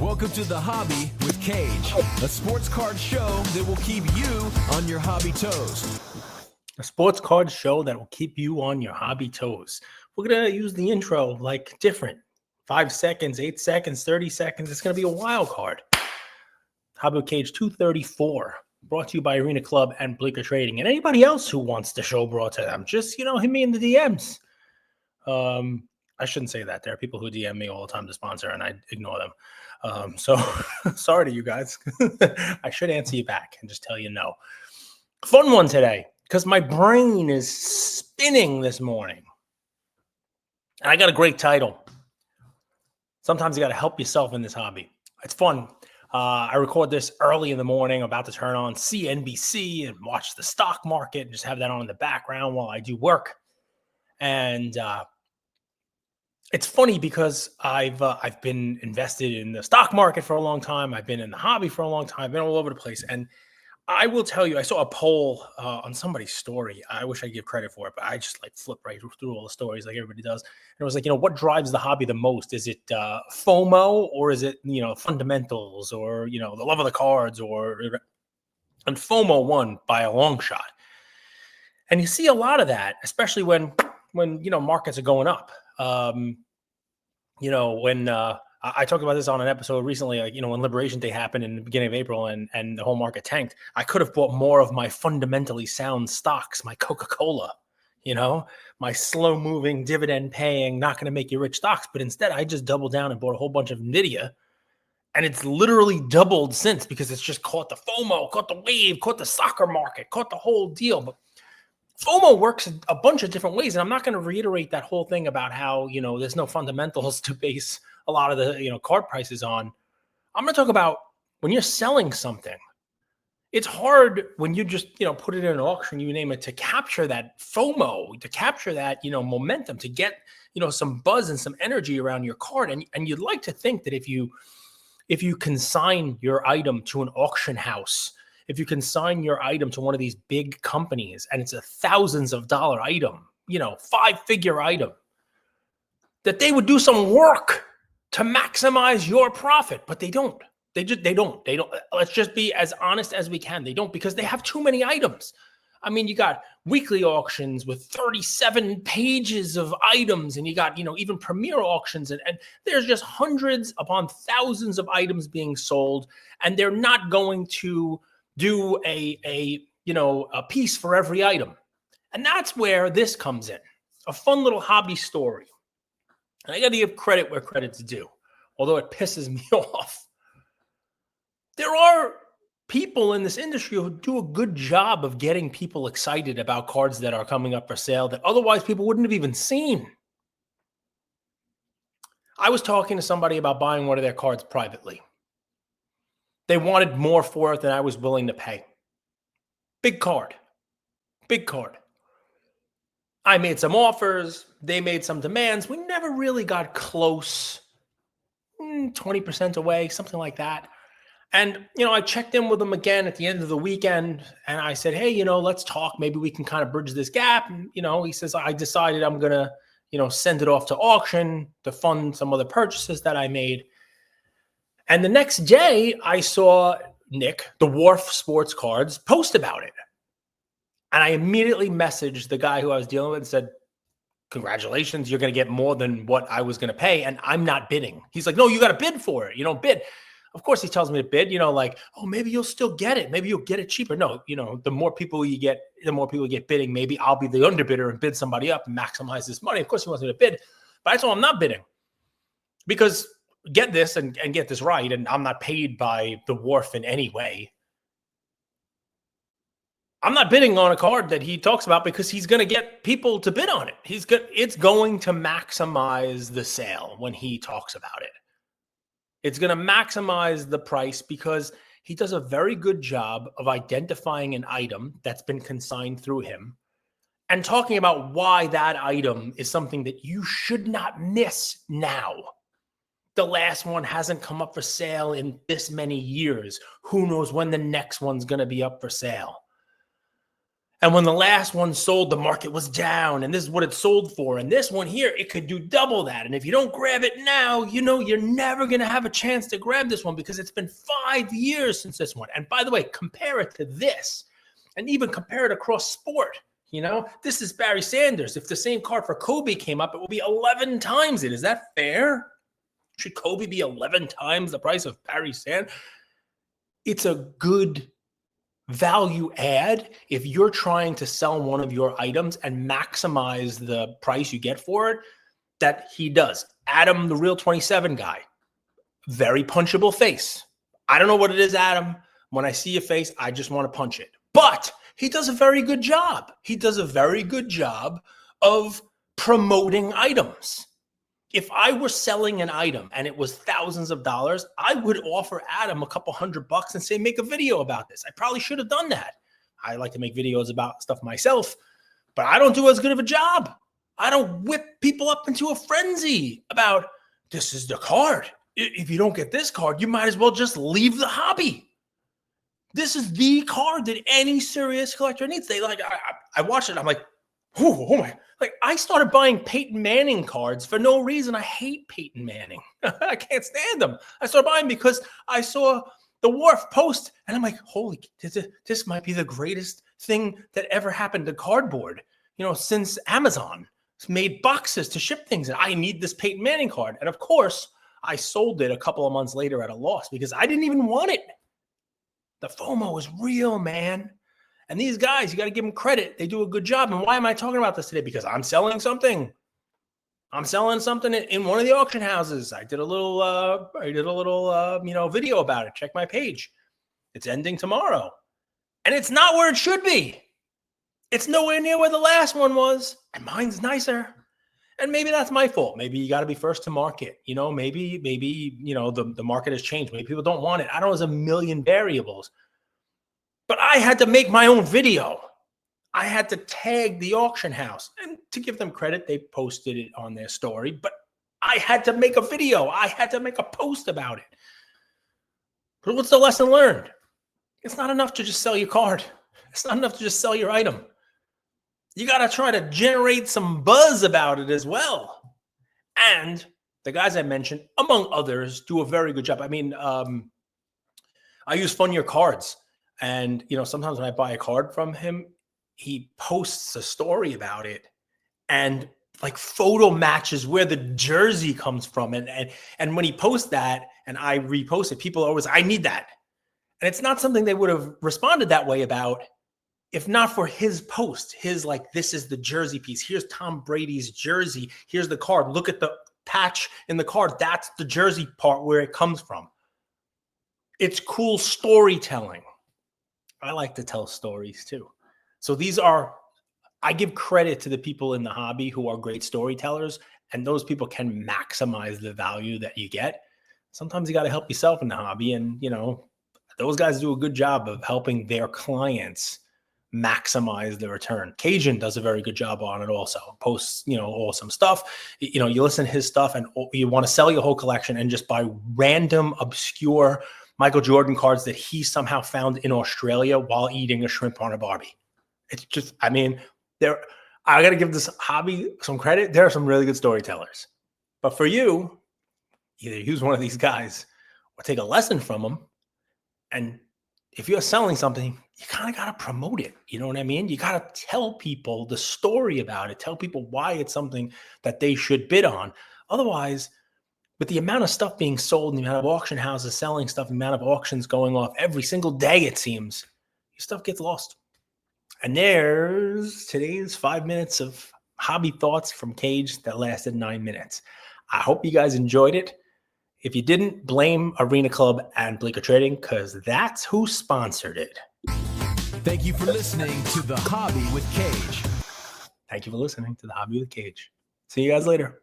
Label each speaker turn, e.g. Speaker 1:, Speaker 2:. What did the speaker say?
Speaker 1: Welcome to The Hobby with Cage, a sports card show that will keep you on your hobby toes.
Speaker 2: A sports card show that will keep you on your hobby toes. We're going to use the intro like different. 5 seconds, 8 seconds, 30 seconds. It's going to be a wild card. Hobby with Cage 234, brought to you by Arena Club and Bleaker Trading. And anybody else who wants the show brought to them, just, hit me in the DMs. I shouldn't say that. There are people who DM me all the time to sponsor, and I ignore them. So sorry to you guys. I should answer you back and just tell you no. Fun one today, because my brain is spinning this morning. And I got a great title. Sometimes you got to help yourself in this hobby. It's fun. I record this early in the morning, about to turn on CNBC and watch the stock market and just have that on in the background while I do work. And it's funny because I've been invested in the stock market for a long time. I've been in the hobby for a long time. I've been all over the place. And I will tell you, I saw a poll on somebody's story. I wish I could give credit for it, but I just flip right through all the stories like everybody does. And it was like, what drives the hobby the most? Is it FOMO, or is it, fundamentals, or, the love of the cards, and FOMO won by a long shot. And you see a lot of that, especially when markets are going up. When I talked about this on an episode recently, when Liberation Day happened in the beginning of April and the whole market tanked, I could have bought more of my fundamentally sound stocks, my Coca-Cola, my slow moving, dividend paying, not going to make you rich stocks. But instead, I just doubled down and bought a whole bunch of Nvidia. And it's literally doubled since, because it's just caught the FOMO, caught the wave, caught the soccer market, caught the whole deal. But FOMO works a bunch of different ways. And I'm not going to reiterate that whole thing about how, there's no fundamentals to base a lot of the, card prices on. I'm going to talk about when you're selling something. It's hard when you just, put it in an auction, you name it, to capture that FOMO, to capture that, momentum, to get, some buzz and some energy around your card. And you'd like to think that if you consign your item to an auction house, if you consign your item to one of these big companies and it's a thousands of dollar item, 5-figure item, that they would do some work to maximize your profit. But they don't. They don't. Let's just be as honest as we can. They don't, because they have too many items. I mean, you got weekly auctions with 37 pages of items, and you got, even premier auctions, and there's just hundreds upon thousands of items being sold, and they're not going to do a piece for every item. And that's where this comes in. A fun little hobby story. And I got to give credit where credit's due, although it pisses me off. There are people in this industry who do a good job of getting people excited about cards that are coming up for sale that otherwise people wouldn't have even seen. I was talking to somebody about buying one of their cards privately. They wanted more for it than I was willing to pay. Big card. I made some offers. They made some demands. We never really got close. 20% away, something like that. And, I checked in with them again at the end of the weekend, and I said, hey, let's talk. Maybe we can kind of bridge this gap. And, he says, I decided I'm going to, send it off to auction to fund some other purchases that I made. And the next day, I saw Nick, the Wharf Sports Cards, post about it. And I immediately messaged the guy who I was dealing with and said, congratulations, you're going to get more than what I was going to pay, and I'm not bidding. He's like, no, you got to bid for it. You don't bid. Of course, he tells me to bid, oh, maybe you'll still get it. Maybe you'll get it cheaper. No, the more people you get, the more people get bidding. Maybe I'll be the underbidder and bid somebody up and maximize this money. Of course, he wants me to bid. But I told him I'm not bidding, because get this and get this right, and I'm not paid by the Wharf in any way. I'm not bidding on a card that he talks about because he's going to get people to bid on it. It's going to maximize the sale when he talks about it. It's going to maximize the price because he does a very good job of identifying an item that's been consigned through him and talking about why that item is something that you should not miss now. The last one hasn't come up for sale in this many years. Who knows when the next one's going to be up for sale? And when the last one sold, the market was down, and this is what it sold for. And this one here, it could do double that. And if you don't grab it now, you know you're never going to have a chance to grab this one because it's been 5 years since this one. And by the way, compare it to this, and even compare it across sport. You know, this is Barry Sanders. If the same card for Kobe came up, it would be 11 times it. Is that fair? Should Kobe be 11 times the price of Barry Sanders? It's a good value add if you're trying to sell one of your items and maximize the price you get for it, that he does. Adam, the Real 27 guy, very punchable face. I don't know what it is, Adam. When I see a face, I just want to punch it. But he does a very good job. He does a very good job of promoting items. If I were selling an item and it was thousands of dollars, I would offer Adam a couple $100 and say, make a video about this. I probably should have done that. I like to make videos about stuff myself, but I don't do as good of a job. I don't whip people up into a frenzy about, this is the card. If you don't get this card, you might as well just leave the hobby. This is the card that any serious collector needs. They like, I watch it. I'm like, oh my. Like, I started buying Peyton Manning cards for no reason. I hate Peyton Manning. I can't stand them. I started buying because I saw the Wharf post, and I'm like, holy, this might be the greatest thing that ever happened to cardboard, you know, since Amazon made boxes to ship things. And I need this Peyton Manning card. And of course, I sold it a couple of months later at a loss because I didn't even want it. The FOMO is real, man. And these guys, you got to give them credit. They do a good job. And why am I talking about this today? Because I'm selling something. I'm selling something in one of the auction houses. I did a little video about it. Check my page. It's ending tomorrow. And it's not where it should be. It's nowhere near where the last one was. And mine's nicer. And maybe that's my fault. Maybe you got to be first to market. You know, maybe the market has changed. Maybe people don't want it. I don't know. There's a million variables. But I had to make my own video. I had to tag the auction house. And to give them credit, they posted it on their story. But I had to make a video. I had to make a post about it. But what's the lesson learned? It's not enough to just sell your card. It's not enough to just sell your item. You got to try to generate some buzz about it as well. And the guys I mentioned, among others, do a very good job. I mean, I use Fun Your Cards. And, you know, sometimes when I buy a card from him, he posts a story about it and like photo matches where the jersey comes from. And when he posts that and I repost it, people are always, I need that. And it's not something they would have responded that way about if not for his post, his like, this is the jersey piece. Here's Tom Brady's jersey. Here's the card. Look at the patch in the card. That's the jersey part where it comes from. It's cool storytelling. I like to tell stories too. So I give credit to the people in the hobby who are great storytellers, and those people can maximize the value that you get. Sometimes you got to help yourself in the hobby, and, you know, those guys do a good job of helping their clients maximize the return. Cajun does a very good job on it also. Posts, you know, awesome stuff. You know, you listen to his stuff and you want to sell your whole collection and just buy random, obscure Michael Jordan cards that he somehow found in Australia while eating a shrimp on a barbie. It's just, I mean, I got to give this hobby some credit. There are some really good storytellers. But for you, either use one of these guys or take a lesson from them. And if you're selling something, you kind of got to promote it. You know what I mean? You got to tell people the story about it. Tell people why it's something that they should bid on. Otherwise, with the amount of stuff being sold and the amount of auction houses selling stuff, the amount of auctions going off every single day, it seems, your stuff gets lost. And there's today's 5 minutes of hobby thoughts from Cage that lasted 9 minutes. I hope you guys enjoyed it. If you didn't, blame Arena Club and Bleecker Trading because that's who sponsored it.
Speaker 1: Thank you for listening to The Hobby with Cage.
Speaker 2: Thank you for listening to The Hobby with Cage. See you guys later.